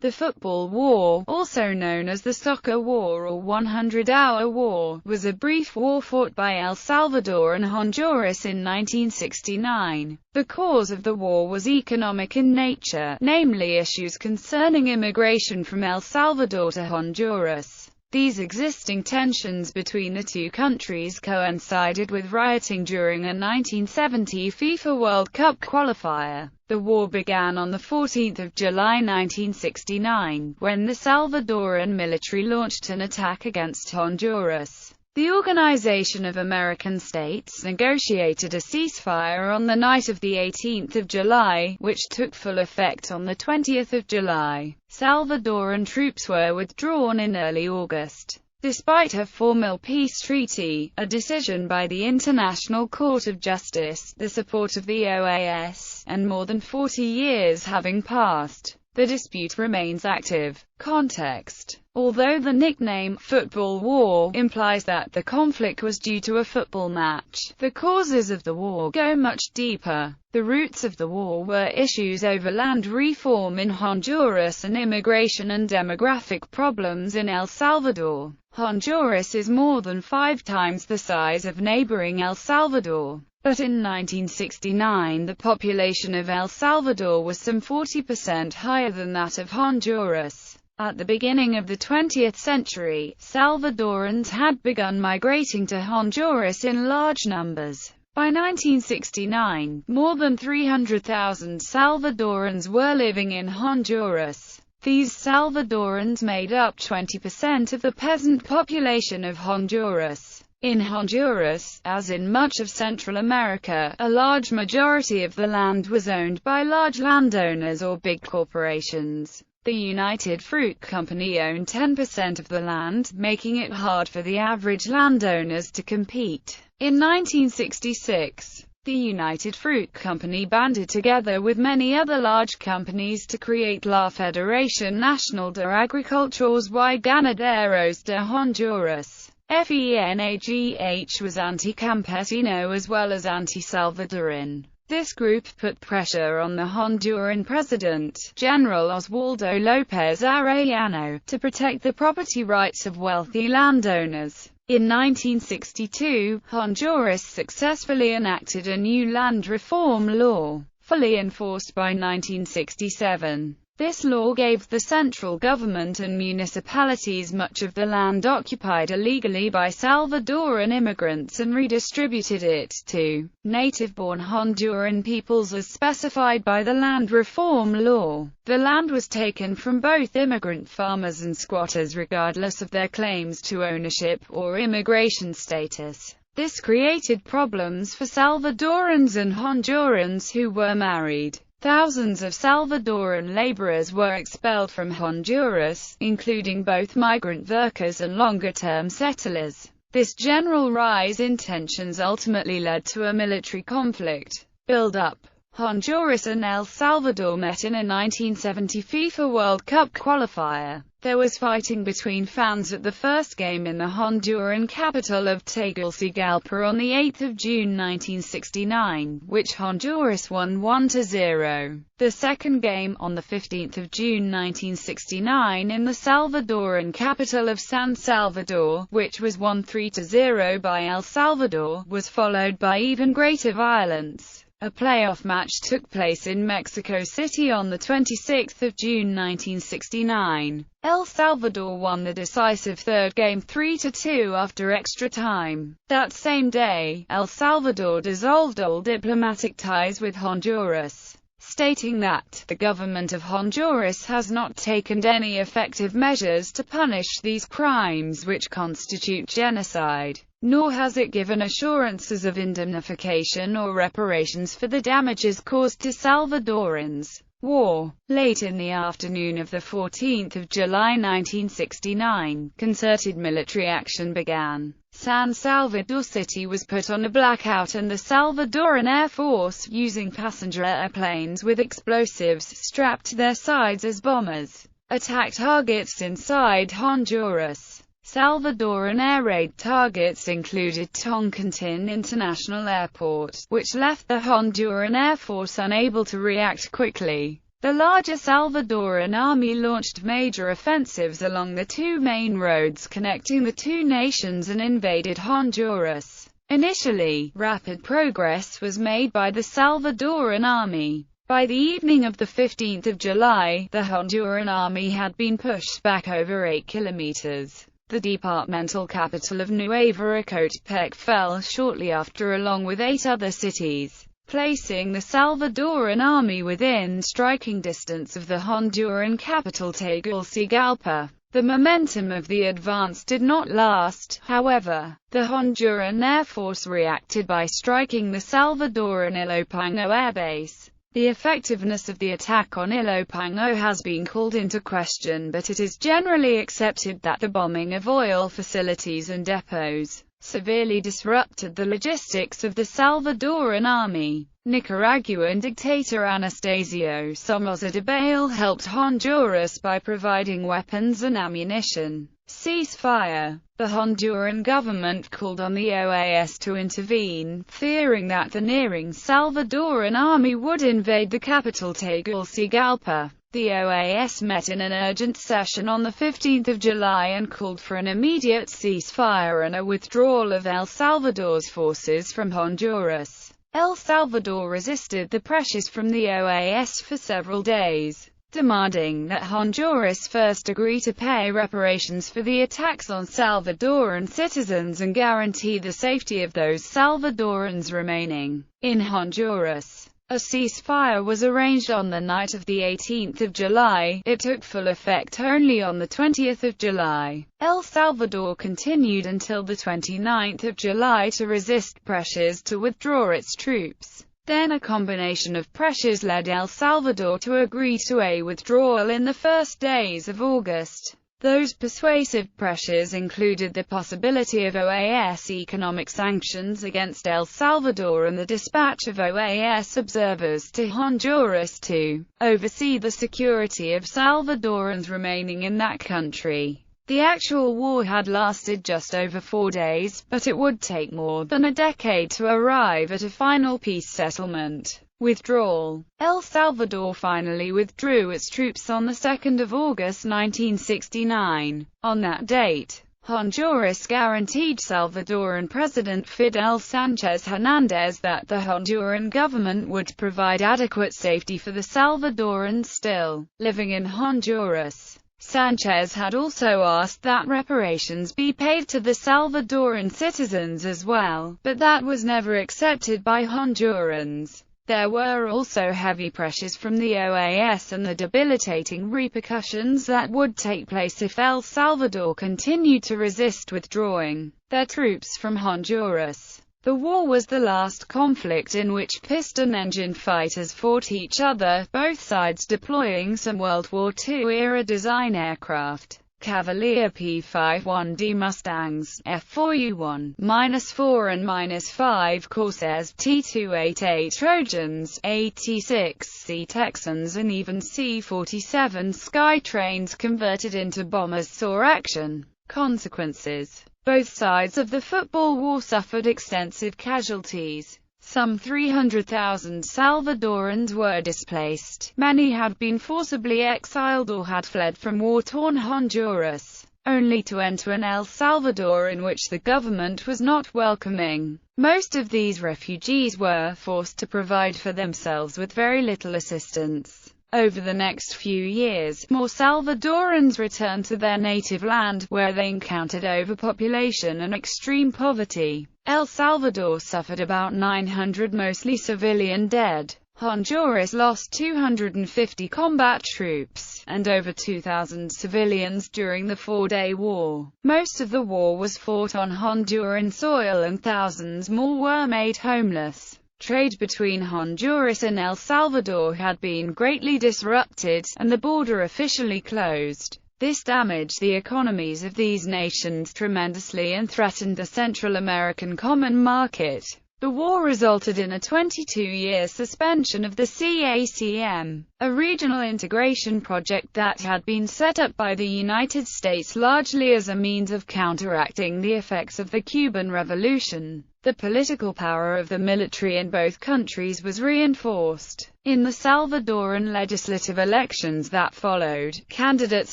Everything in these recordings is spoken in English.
The Football War, also known as the Soccer War or 100-Hour War, was a brief war fought by El Salvador and Honduras in 1969. The cause of the war was economic in nature, namely issues concerning immigration from El Salvador to Honduras. These existing tensions between the two countries coincided with rioting during a 1970 FIFA World Cup qualifier. The war began on 14 July 1969, when the Salvadoran military launched an attack against Honduras. The Organization of American States negotiated a ceasefire on the night of 18 July, which took full effect on 20 July. Salvadoran troops were withdrawn in early August. Despite a formal peace treaty, a decision by the International Court of Justice, the support of the OAS, and more than 40 years having passed, the dispute remains active. Context: although the nickname "Football War" implies that the conflict was due to a football match, the causes of the war go much deeper. The roots of the war were issues over land reform in Honduras and immigration and demographic problems in El Salvador. Honduras is more than 5 times the size of neighboring El Salvador. But in 1969 the population of El Salvador was some 40% higher than that of Honduras. At the beginning of the 20th century, Salvadorans had begun migrating to Honduras in large numbers. By 1969, more than 300,000 Salvadorans were living in Honduras. These Salvadorans made up 20% of the peasant population of Honduras. In Honduras, as in much of Central America, a large majority of the land was owned by large landowners or big corporations. The United Fruit Company owned 10% of the land, making it hard for the average landowners to compete. In 1966, the United Fruit Company banded together with many other large companies to create La Federación Nacional de Agricultores y Ganaderos de Honduras. FENAGH was anti-campesino as well as anti-Salvadoran. This group put pressure on the Honduran president, General Oswaldo López Arellano, to protect the property rights of wealthy landowners. In 1962, Honduras successfully enacted a new land reform law, fully enforced by 1967. This law gave the central government and municipalities much of the land occupied illegally by Salvadoran immigrants and redistributed it to native-born Honduran peoples as specified by the land reform law. The land was taken from both immigrant farmers and squatters regardless of their claims to ownership or immigration status. This created problems for Salvadorans and Hondurans who were married. Thousands of Salvadoran laborers were expelled from Honduras, including both migrant workers and longer-term settlers. This general rise in tensions ultimately led to a military conflict build-up. Honduras and El Salvador met in a 1970 FIFA World Cup qualifier. There was fighting between fans at the first game in the Honduran capital of Tegucigalpa on 8 June 1969, which Honduras won 1-0. The second game, on 15 June 1969 in the Salvadoran capital of San Salvador, which was won 3-0 by El Salvador, was followed by even greater violence. A playoff match took place in Mexico City on 26 June 1969. El Salvador won the decisive third game 3-2 after extra time. That same day, El Salvador dissolved all diplomatic ties with Honduras, stating that the government of Honduras has not taken any effective measures to punish these crimes which constitute genocide, nor has it given assurances of indemnification or reparations for the damages caused to Salvadorans. War. Late in the afternoon of 14 July 1969, concerted military action began. San Salvador City was put on a blackout and the Salvadoran Air Force, using passenger airplanes with explosives strapped to their sides as bombers, attacked targets inside Honduras. Salvadoran air raid targets included Toncontín International Airport, which left the Honduran Air Force unable to react quickly. The larger Salvadoran army launched major offensives along the two main roads connecting the two nations and invaded Honduras. Initially, rapid progress was made by the Salvadoran army. By the evening of the 15th of July, the Honduran army had been pushed back over 8 kilometers. The departmental capital of Nueva Ecatepec fell shortly after, along with 8 other cities, placing the Salvadoran army within striking distance of the Honduran capital Tegucigalpa. The momentum of the advance did not last, however. The Honduran Air Force reacted by striking the Salvadoran Ilopango Air Base. The effectiveness of the attack on Ilopango has been called into question, but it is generally accepted that the bombing of oil facilities and depots severely disrupted the logistics of the Salvadoran army. Nicaraguan dictator Anastasio Somoza Debayle helped Honduras by providing weapons and ammunition. Ceasefire. The Honduran government called on the OAS to intervene, fearing that the nearing Salvadoran army would invade the capital Tegucigalpa. The OAS met in an urgent session on the 15th of July and called for an immediate ceasefire and a withdrawal of El Salvador's forces from Honduras. El Salvador resisted the pressures from the OAS for several days, demanding that Honduras first agree to pay reparations for the attacks on Salvadoran citizens and guarantee the safety of those Salvadorans remaining in Honduras. A ceasefire was arranged on the night of the 18th of July. It took full effect only on the 20th of July. El Salvador continued until the 29th of July to resist pressures to withdraw its troops. Then a combination of pressures led El Salvador to agree to a withdrawal in the first days of August. Those persuasive pressures included the possibility of OAS economic sanctions against El Salvador and the dispatch of OAS observers to Honduras to oversee the security of Salvadorans remaining in that country. The actual war had lasted just over 4 days, but it would take more than a decade to arrive at a final peace settlement. Withdrawal. El Salvador finally withdrew its troops on the 2nd of August 1969. On that date, Honduras guaranteed Salvadoran President Fidel Sánchez Hernández that the Honduran government would provide adequate safety for the Salvadorans still living in Honduras. Sánchez had also asked that reparations be paid to the Salvadoran citizens as well, but that was never accepted by Hondurans. There were also heavy pressures from the OAS and the debilitating repercussions that would take place if El Salvador continued to resist withdrawing their troops from Honduras. The war was the last conflict in which piston engine fighters fought each other, both sides deploying some World War II-era design aircraft. Cavalier P-51D Mustangs, F-4U-1-4 and -5 Corsairs, T-288 Trojans, AT-6C Texans and even C-47 Skytrains converted into bombers saw action. Consequences. Both sides of the football war suffered extensive casualties. Some 300,000 Salvadorans were displaced. Many had been forcibly exiled or had fled from war-torn Honduras, only to enter an El Salvador in which the government was not welcoming. Most of these refugees were forced to provide for themselves with very little assistance. Over the next few years, more Salvadorans returned to their native land, where they encountered overpopulation and extreme poverty. El Salvador suffered about 900 mostly civilian dead. Honduras lost 250 combat troops, and over 2,000 civilians during the 4-day war. Most of the war was fought on Honduran soil and thousands more were made homeless. Trade between Honduras and El Salvador had been greatly disrupted, and the border officially closed. This damaged the economies of these nations tremendously and threatened the Central American common market. The war resulted in a 22-year suspension of the CACM, a regional integration project that had been set up by the United States largely as a means of counteracting the effects of the Cuban Revolution. The political power of the military in both countries was reinforced. In the Salvadoran legislative elections that followed, candidates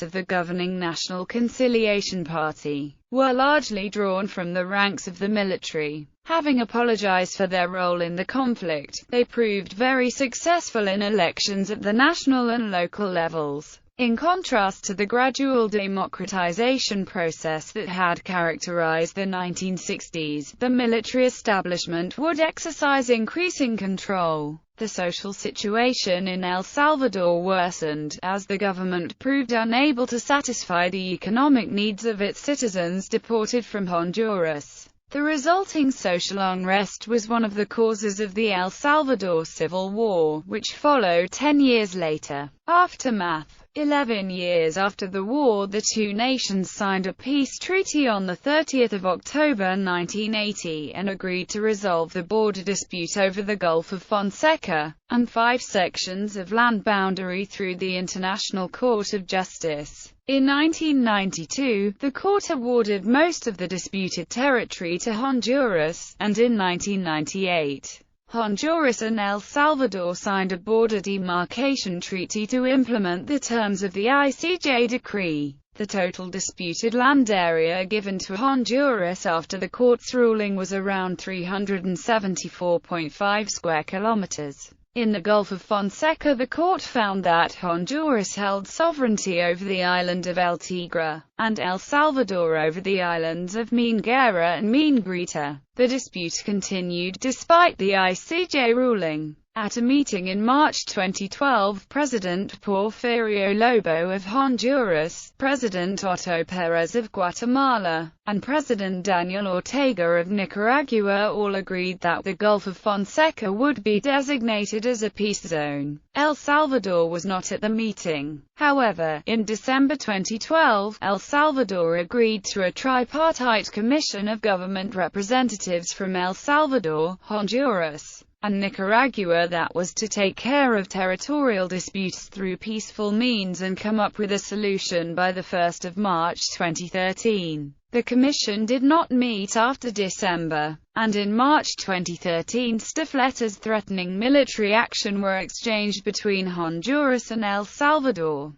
of the governing National Conciliation Party were largely drawn from the ranks of the military. Having apologized for their role in the conflict, they proved very successful in elections at the national and local levels. In contrast to the gradual democratization process that had characterized the 1960s, the military establishment would exercise increasing control. The social situation in El Salvador worsened, as the government proved unable to satisfy the economic needs of its citizens deported from Honduras. The resulting social unrest was one of the causes of the El Salvador Civil War, which followed 10 years later. Aftermath. 11 years after the war, the two nations signed a peace treaty on 30 October 1980, and agreed to resolve the border dispute over the Gulf of Fonseca, and 5 sections of land boundary through the International Court of Justice. In 1992, the court awarded most of the disputed territory to Honduras, and in 1998, Honduras and El Salvador signed a border demarcation treaty to implement the terms of the ICJ decree. The total disputed land area given to Honduras after the court's ruling was around 374.5 square kilometers. In the Gulf of Fonseca, the court found that Honduras held sovereignty over the island of El Tigre, and El Salvador over the islands of Guerra and Grita. The dispute continued despite the ICJ ruling. At a meeting in March 2012, President Porfirio Lobo of Honduras, President Otto Perez of Guatemala, and President Daniel Ortega of Nicaragua all agreed that the Gulf of Fonseca would be designated as a peace zone. El Salvador was not at the meeting. However, in December 2012, El Salvador agreed to a tripartite commission of government representatives from El Salvador, Honduras, and Nicaragua that was to take care of territorial disputes through peaceful means and come up with a solution by 1 March 2013. The commission did not meet after December, and in March 2013 stiff letters threatening military action were exchanged between Honduras and El Salvador.